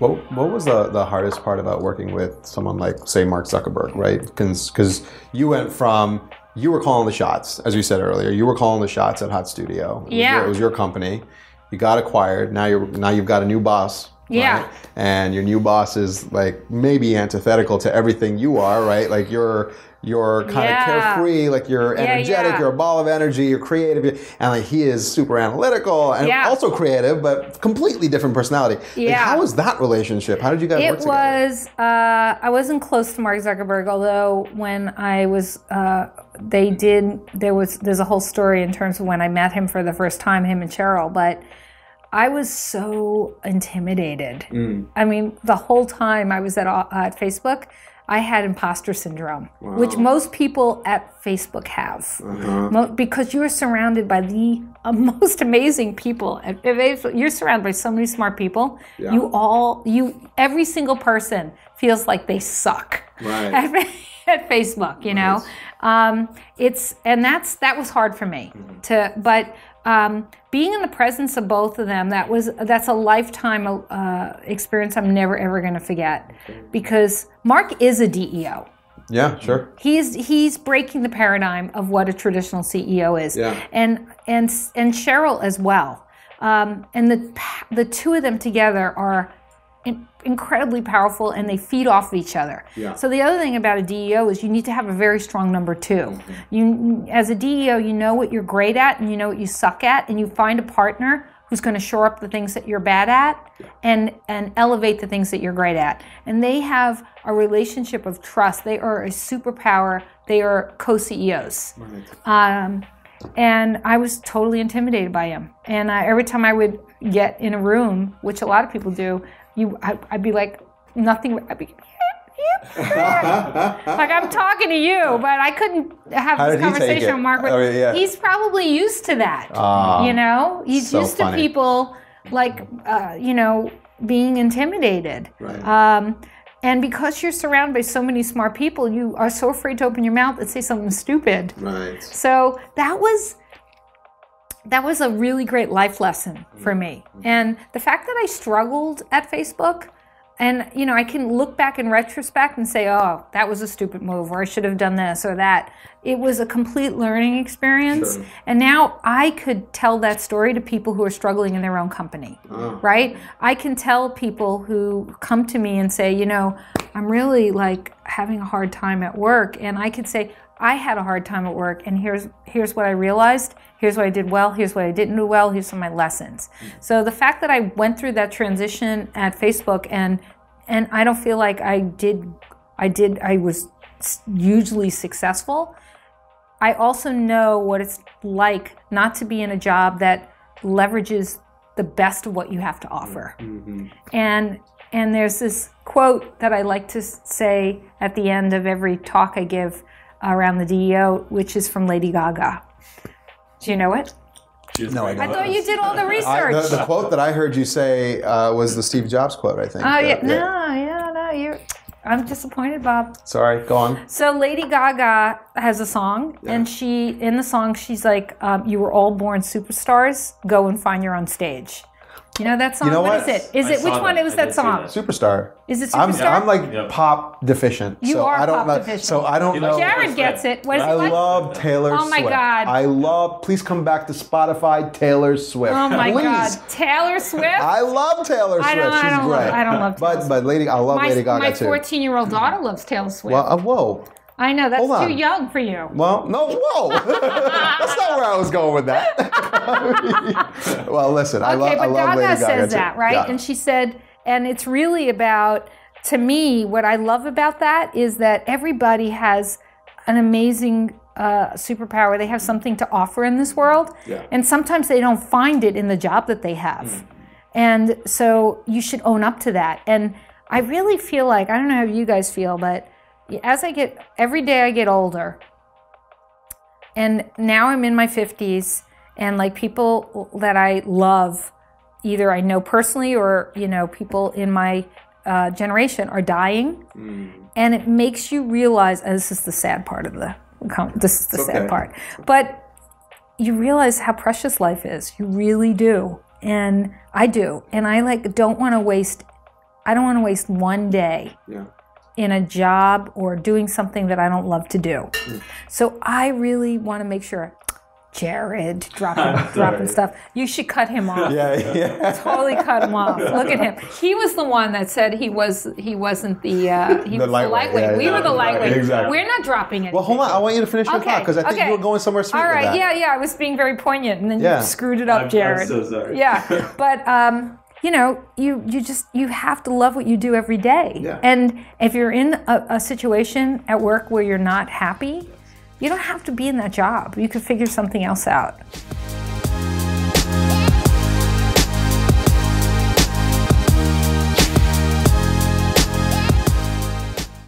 What was the hardest part about working with someone like, say, Mark Zuckerberg, right? Because you went from, you were calling the shots, as you said earlier. You were calling the shots at Hot Studio. It was your company. You got acquired. Now you've got a new boss. Yeah. Right? And your new boss is like maybe antithetical to everything you are, right? Like you're kind of carefree, like you're energetic, you're a ball of energy, you're creative, and like he is super analytical and also creative, but completely different personality. Yeah. Like, how was that relationship? How did you guys work together? I wasn't close to Mark Zuckerberg, although when I was, there's a whole story in terms of when I met him for the first time, him and Cheryl, but I was so intimidated. I mean, the whole time I was at Facebook, I had imposter syndrome, which most people at Facebook have, because you're surrounded by the most amazing people. At Facebook, you're surrounded by so many smart people. Yeah. Every single person feels like they suck at Facebook. You know, that was hard for me but. Being in the presence of both of them, that's a lifetime experience I'm never ever going to forget, because Mark is a DEO. Yeah, sure. He's breaking the paradigm of what a traditional CEO is, and Cheryl as well. And the two of them together are incredibly powerful, and they feed off of each other. Yeah. So the other thing about a DEO is you need to have a very strong number two. As a DEO, you know what you're great at and you know what you suck at, and you find a partner who's going to shore up the things that you're bad at and elevate the things that you're great at. And they have a relationship of trust. They are a superpower. They are co-CEOs. Right. And I was totally intimidated by him. And every time I would get in a room, which a lot of people do, I'd be like, nothing. I'd be like, I'm talking to you, but I couldn't have this conversation with Mark. He's probably used to that. You know, he's used to people like, being intimidated. Right. And because you're surrounded by so many smart people, you are so afraid to open your mouth and say something stupid. Right. So that was a really great life lesson for me. And the fact that I struggled at Facebook, and I can look back in retrospect and say, oh, that was a stupid move, or I should have done this or that. It was a complete learning experience. Sure. And now I could tell that story to people who are struggling in their own company, right? I can tell people who come to me and say, I'm really like having a hard time at work. And I could say, I had a hard time at work, and here's what I realized. Here's what I did well. Here's what I didn't do well. Here's some of my lessons. So the fact that I went through that transition at Facebook, and I don't feel like I was hugely successful. I also know what it's like not to be in a job that leverages the best of what you have to offer. Mm-hmm. And there's this quote that I like to say at the end of every talk I give around the DEO, which is from Lady Gaga. Do you know it? No, I don't. I thought you did all the research. The quote that I heard you say was the Steve Jobs quote, I think. Oh, yeah. I'm disappointed, Bob. Sorry, go on. So Lady Gaga has a song, and in the song, she's like, you were all born superstars, go and find your own stage. You know that song? You know what? Is it? Which one is that song? Superstar. Is it Superstar? I'm like pop deficient. You are pop deficient. So I don't know. Jared gets it. What is it like? I love Taylor Swift. Oh my God. Please come back to Spotify, Taylor Swift. Oh my Please. God. Taylor Swift? I love Taylor Swift. She's great. I don't love Taylor Swift. But I love Lady Gaga too. My 14-year-old daughter loves Taylor Swift. Well, whoa. I know, that's too young for you. Well, no, whoa. That's not where I was going with that. Well, listen, I love Lady Gaga. Gaga says too. that, right? Yeah. And she said, and it's really about, to me, what I love about that is that everybody has an amazing superpower. They have something to offer in this world. Yeah. And sometimes they don't find it in the job that they have. Mm. And so you should own up to that. And I really feel like, I don't know how you guys feel, but every day I get older, and now I'm in my 50s, and like people that I love, either I know personally or, people in my generation are dying. And it makes you realize, and this is the sad part of sad part, but you realize how precious life is. You really do. And I do. And I don't want to waste I don't want to waste one day in a job or doing something that I don't love to do. So I really want to make sure, Jared, dropping stuff. You should cut him off. Totally cut him off. Look at him. He was the one that said he wasn't the lightweight. We were the lightweight. Exactly. We're not dropping it. Well, hold on. I want you to finish your thought because I think you were going somewhere sweet. All right. With that. Yeah. I was being very poignant, and then you screwed it up, Jared. I'm so sorry. Yeah, but you know, you have to love what you do every day. Yeah. And if you're in a situation at work where you're not happy, you don't have to be in that job. You could figure something else out.